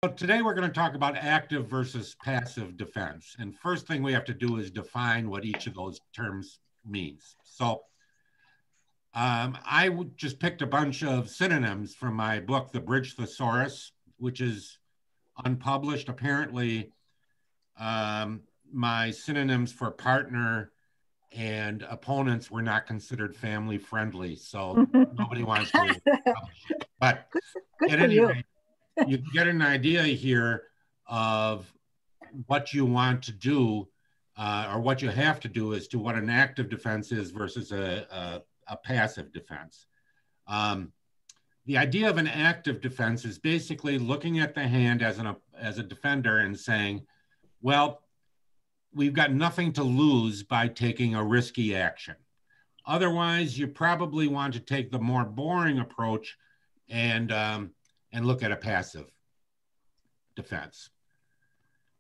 So today we're going to talk about active versus passive defense. And first thing we have to do is define what each of those terms means. So I just picked a bunch of synonyms from my book, The Bridge Thesaurus, which is unpublished. Apparently, my synonyms for partner and opponents were not considered family friendly. So nobody wants to publish it. But Good at for any you. rate, you get an idea here of what you want to do or what you have to do as to what an active defense is versus a passive defense. The idea of an active defense is basically looking at the hand as a defender and saying, well, we've got nothing to lose by taking a risky action. Otherwise, you probably want to take the more boring approach and look at a passive defense.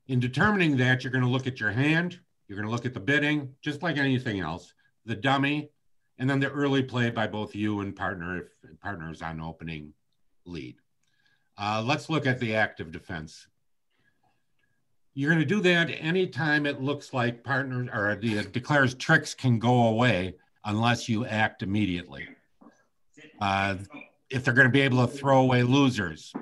In determining that, you're going to look at your hand, you're going to look at the bidding, just like anything else, the dummy, and then the early play by both you and partner if partner is on opening lead. Let's look at the active defense. You're going to do that anytime it looks like partner or the declares tricks can go away unless you act immediately. If they're going to be able to throw away losers,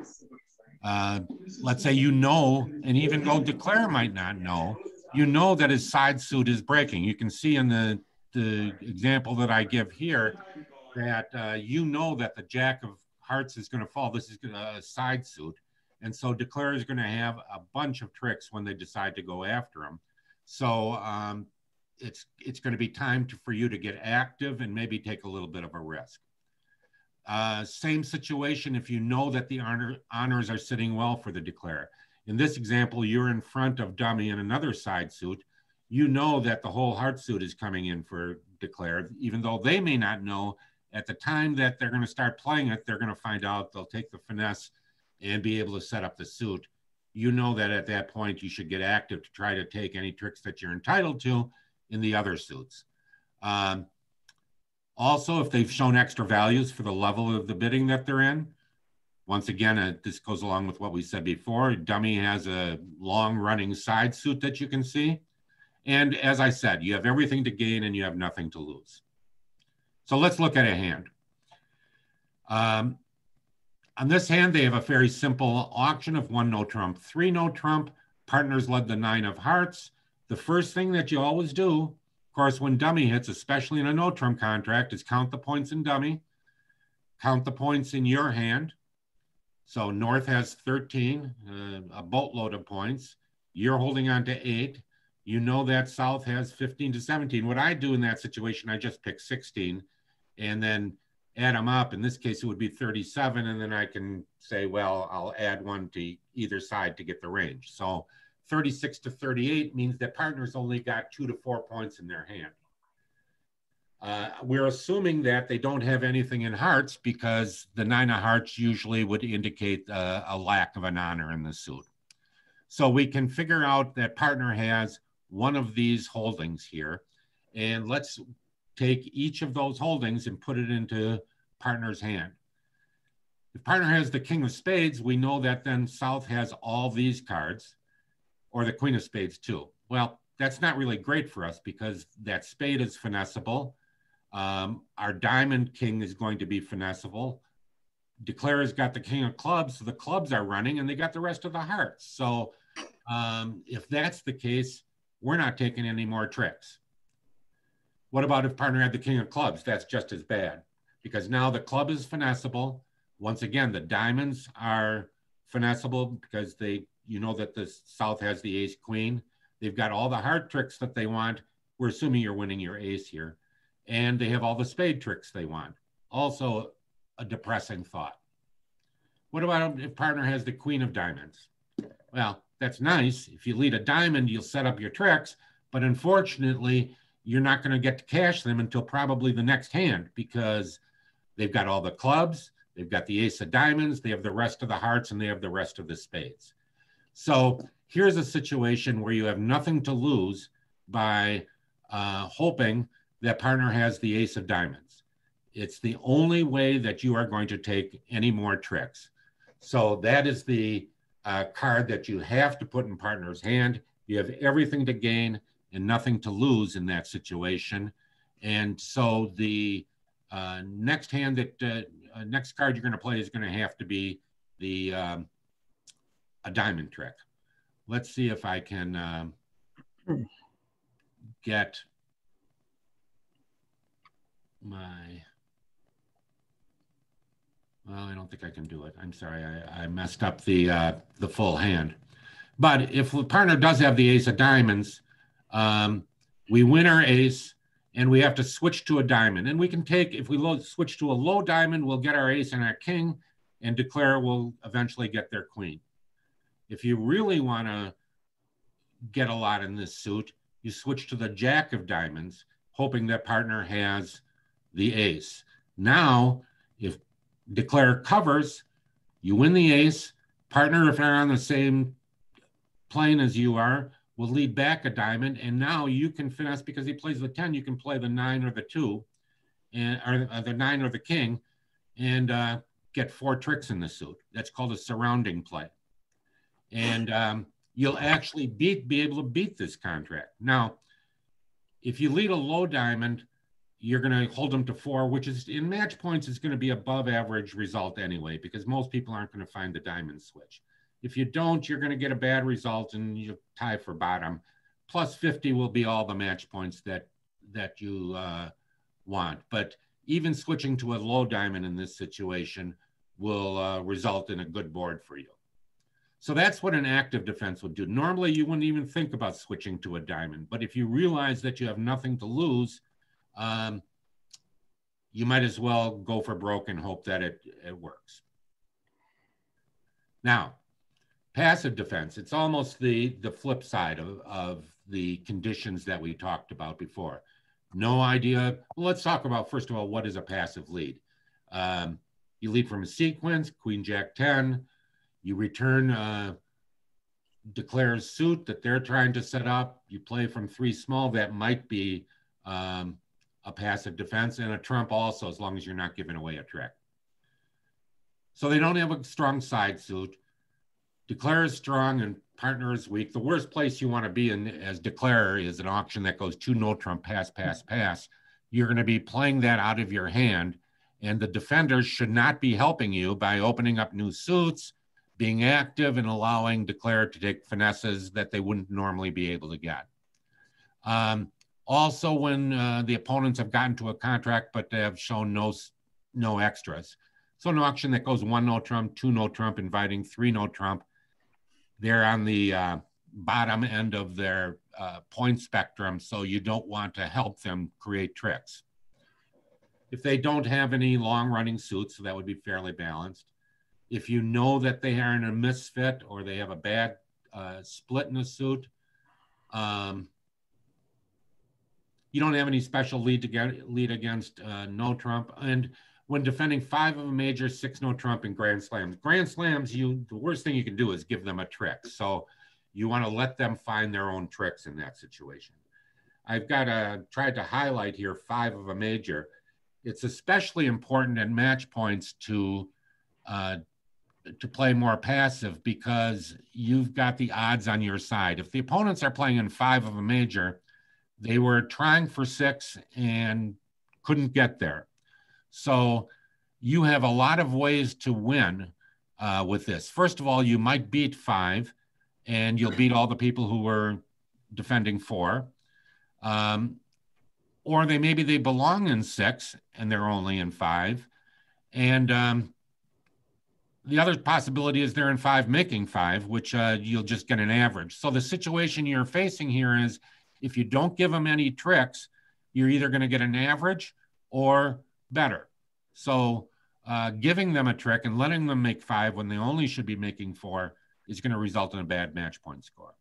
let's say you know, and even though declare might not know, you know that his side suit is breaking. You can see in the example that I give here that you know that the jack of hearts is going to fall. This is a side suit. And so declare is going to have a bunch of tricks when they decide to go after him. So it's going to be time for you to get active and maybe take a little bit of a risk. Same situation if you know that the honors are sitting well for the declare. In this example, you're in front of dummy in another side suit. You know that the whole heart suit is coming in for declare, even though they may not know at the time that they're going to start playing it, they're going to find out, they'll take the finesse and be able to set up the suit. You know that at that point, you should get active to try to take any tricks that you're entitled to in the other suits. Also, if they've shown extra values for the level of the bidding that they're in, once again, this goes along with what we said before. Dummy has a long running side suit that you can see. And as I said, you have everything to gain and you have nothing to lose. So let's look at a hand. On this hand, they have a very simple auction of 1 no trump, 3 no trump. Partners led the 9 of hearts. The first thing that you always do, of course, when dummy hits, especially in a no trump contract, is count the points in dummy, count the points in your hand. So North has 13, a boatload of points. You're holding on to 8. You know that South has 15 to 17. What I do in that situation, I just pick 16 and then add them up. In this case, it would be 37. And then I can say, well, I'll add 1 to either side to get the range. So 36 to 38 means that partners only got 2 to 4 points in their hand. We're assuming that they don't have anything in hearts because the 9 of hearts usually would indicate a lack of an honor in the suit. So we can figure out that partner has one of these holdings here. And let's take each of those holdings and put it into partner's hand. If partner has the king of spades, we know that then South has all these cards, or the queen of spades too. Well, that's not really great for us because that spade is finessable. Our diamond king is going to be finessable. Declare has got the king of clubs, so the clubs are running and they got the rest of the hearts. So if that's the case, we're not taking any more tricks. What about if partner had the king of clubs? That's just as bad because now the club is finessable. Once again, the diamonds are finessable because you know that the South has the ace queen. They've got all the heart tricks that they want. We're assuming you're winning your ace here. And they have all the spade tricks they want. Also a depressing thought. What about if partner has the queen of diamonds? Well, that's nice. If you lead a diamond, you'll set up your tricks, but unfortunately, you're not going to get to cash them until probably the next hand because they've got all the clubs, they've got the ace of diamonds, they have the rest of the hearts, and they have the rest of the spades. So here's a situation where you have nothing to lose by hoping that partner has the ace of diamonds. It's the only way that you are going to take any more tricks. So that is the card that you have to put in partner's hand. You have everything to gain and nothing to lose in that situation. And so the next hand that next card you're going to play is going to have to be the a diamond trick. Let's see if I can get my. Well, I don't think I can do it. I'm sorry, I messed up the full hand. But if the partner does have the ace of diamonds, we win our ace, and we have to switch to a diamond. And we can take, if we switch to a low diamond, we'll get our ace and our king, and declare will eventually get their queen. If you really want to get a lot in this suit, you switch to the jack of diamonds, hoping that partner has the ace. Now, if declare covers, you win the ace. Partner, if they're on the same plane as you are, will lead back a diamond, and now you can finesse, because he plays the 10, you can play the 9 or the 2, and or the 9 or the king, and get 4 tricks in the suit. That's called a surrounding play. And you'll actually be able to beat this contract. Now, if you lead a low diamond, you're going to hold them to 4, which is in match points is going to be above average result anyway, because most people aren't going to find the diamond switch. If you don't, you're going to get a bad result and you tie for bottom. Plus 50 will be all the match points that you want. But even switching to a low diamond in this situation will result in a good board for you. So that's what an active defense would do. Normally, you wouldn't even think about switching to a diamond. But if you realize that you have nothing to lose, you might as well go for broke and hope that it works. Now, passive defense, it's almost the flip side of the conditions that we talked about before. No idea. Well, let's talk about, first of all, what is a passive lead? You lead from a sequence, Queen, Jack, 10. You return declares suit that they're trying to set up. You play from 3 small. That might be a passive defense, and a trump also, as long as you're not giving away a trick. So they don't have a strong side suit. Declare is strong and partner is weak. The worst place you want to be in as declarer is an auction that goes 2 no trump, pass, pass, pass. You're going to be playing that out of your hand, and the defenders should not be helping you by opening up new suits, being active, and allowing declare to take finesses that they wouldn't normally be able to get. Also, when the opponents have gotten to a contract, but they have shown no extras. So an auction that goes 1 no trump, 2 no trump, inviting 3 no trump, they're on the bottom end of their point spectrum, so you don't want to help them create tricks. If they don't have any long-running suits, so that would be fairly balanced. If you know that they are in a misfit or they have a bad split in a suit, you don't have any special lead against no trump. And when defending 5 of a major, 6 no trump in Grand Slams. Grand Slams, the worst thing you can do is give them a trick. So you want to let them find their own tricks in that situation. I've tried to highlight here 5 of a major. It's especially important at match points to play more passive, because you've got the odds on your side. If the opponents are playing in 5 of a major, they were trying for 6 and couldn't get there. So you have a lot of ways to win with this. First of all, you might beat 5, and you'll beat all the people who were defending 4. Or maybe they belong in 6 and they're only in 5. And the other possibility is they're in 5 making 5, which you'll just get an average. So the situation you're facing here is, if you don't give them any tricks, you're either going to get an average or better. So giving them a trick and letting them make 5 when they only should be making 4 is going to result in a bad match point score.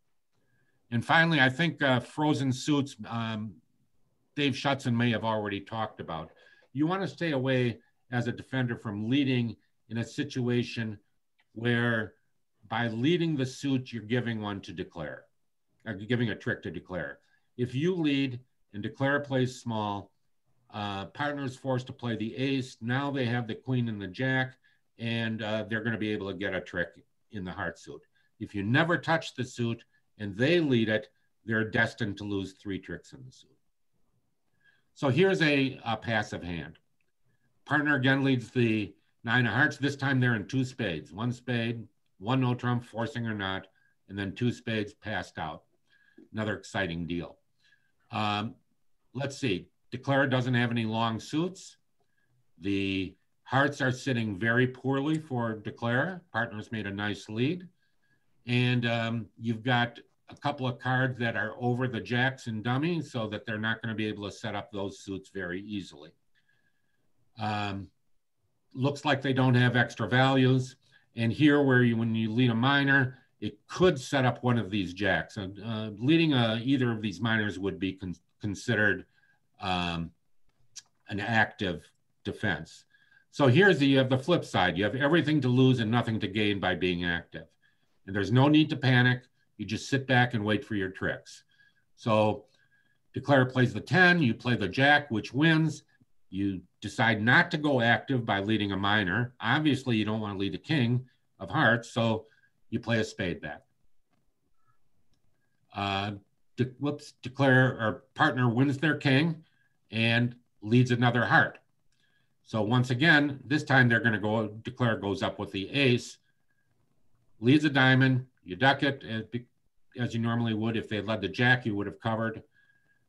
And finally, I think frozen suits, Dave Schutzen may have already talked about. You want to stay away as a defender from leading in a situation where by leading the suit, you're giving one to declare, or giving a trick to declare. If you lead and declare plays small, partner is forced to play the ace. Now they have the queen and the jack, and they're going to be able to get a trick in the heart suit. If you never touch the suit and they lead it, they're destined to lose 3 tricks in the suit. So here's a passive hand. Partner again leads the 9 of hearts. This time they're in 2 spades. 1 spade, 1 no trump, forcing or not, and then 2 spades passed out. Another exciting deal. Let's see. Declare doesn't have any long suits. The hearts are sitting very poorly for Declare. Partner's made a nice lead. And you've got a couple of cards that are over the jacks and dummy so that they're not going to be able to set up those suits very easily. Looks like they don't have extra values. And here where when you lead a minor, it could set up one of these jacks. Leading either of these minors would be considered an active defense. So here's you have the flip side. You have everything to lose and nothing to gain by being active. And there's no need to panic. You just sit back and wait for your tricks. So Declare plays the 10, you play the jack, which wins. You decide not to go active by leading a minor. Obviously, you don't want to lead a king of hearts, so you play a spade back. Declare or partner wins their king and leads another heart. So once again, this time they're going to go, Declare goes up with the ace, leads a diamond, you duck it as you normally would. If they had led the jack, you would have covered.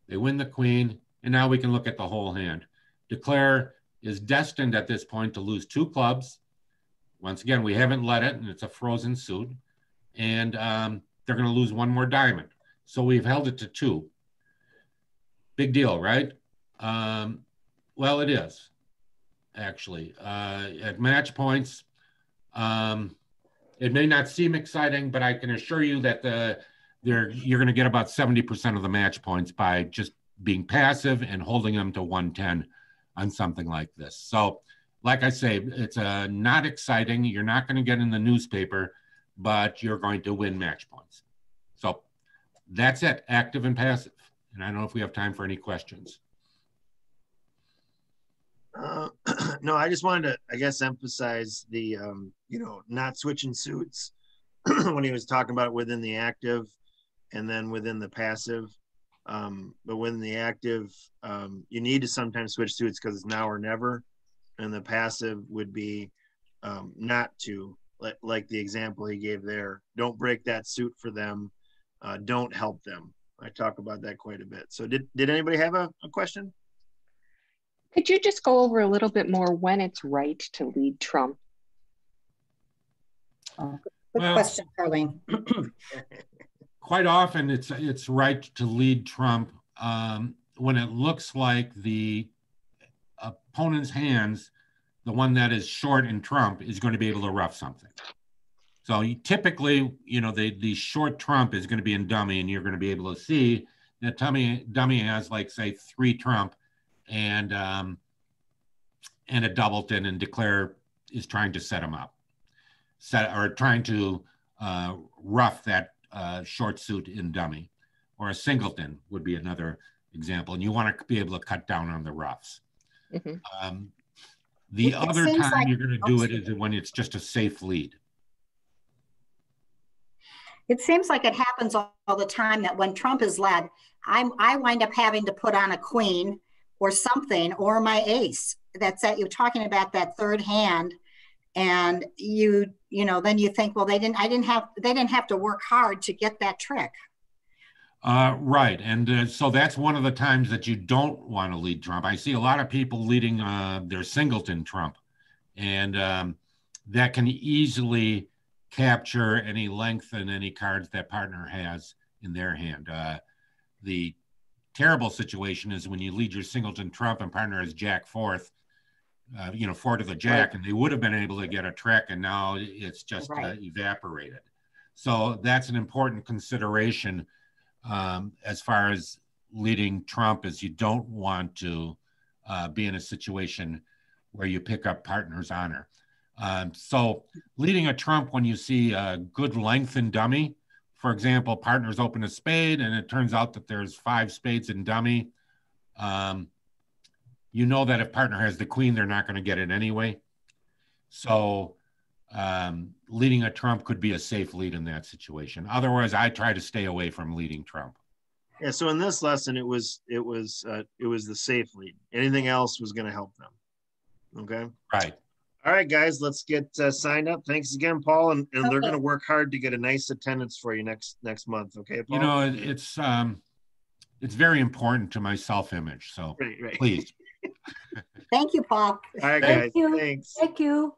They win the queen, and now we can look at the whole hand. Declare is destined at this point to lose 2 clubs. Once again, we haven't led it, and it's a frozen suit. And they're going to lose 1 more diamond. So we've held it to 2. Big deal, right? Well, it is, actually. At match points, it may not seem exciting, but I can assure you that you're going to get about 70% of the match points by just being passive and holding them to 110 on something like this. So, like I say, it's not exciting. You're not going to get in the newspaper, but you're going to win match points. So that's it, active and passive. And I don't know if we have time for any questions. No, I just wanted to, I guess, emphasize the, not switching suits when he was talking about it within the active and then within the passive. But within the active, you need to sometimes switch suits because it's now or never. And the passive would be not to, like the example he gave there. Don't break that suit for them. Don't help them. I talk about that quite a bit. So did anybody have a question? Could you just go over a little bit more when it's right to lead trump? Good question, Carlene. Quite often it's right to lead trump when it looks like the opponent's hands, the one that is short in trump, is going to be able to ruff something. So typically, the short trump is going to be in dummy, and you're going to be able to see that dummy has, like, say, 3 trump and a doubleton, and Declare is trying to set him up, trying to ruff that short suit in dummy, or a singleton would be another example. And you want to be able to cut down on the roughs. Mm-hmm. The other time you're going to do it is when it's just a safe lead. It seems like it happens all the time that when trump is led, I wind up having to put on a queen or something, or my ace. You're talking about that third hand, and then you think, well, they didn't have to work hard to get that trick. Right, and so that's one of the times that you don't want to lead trump. I see a lot of people leading their singleton trump, and that can easily capture any length and any cards that partner has in their hand. The terrible situation is when you lead your singleton trump and partner has jack fourth, 4 to the jack, right, and they would have been able to get a trick, and now it's just evaporated. So that's an important consideration as far as leading trump, is you don't want to be in a situation where you pick up partner's honor. So leading a trump when you see a good length in dummy, for example, partners open a spade and it turns out that there's 5 spades in dummy, you know that if partner has the queen, they're not going to get it anyway. So leading a trump could be a safe lead in that situation. Otherwise, I try to stay away from leading trump. Yeah. So in this lesson, it was the safe lead. Anything else was going to help them. Okay. Right. All right, guys, let's get signed up. Thanks again, Paul. And they're Okay. going to work hard to get a nice attendance for you next month. Okay, Paul? You know, it's very important to my self-image. So Right. please. Thank you, Paul. All right, Thank guys. you. Thanks. Thank you.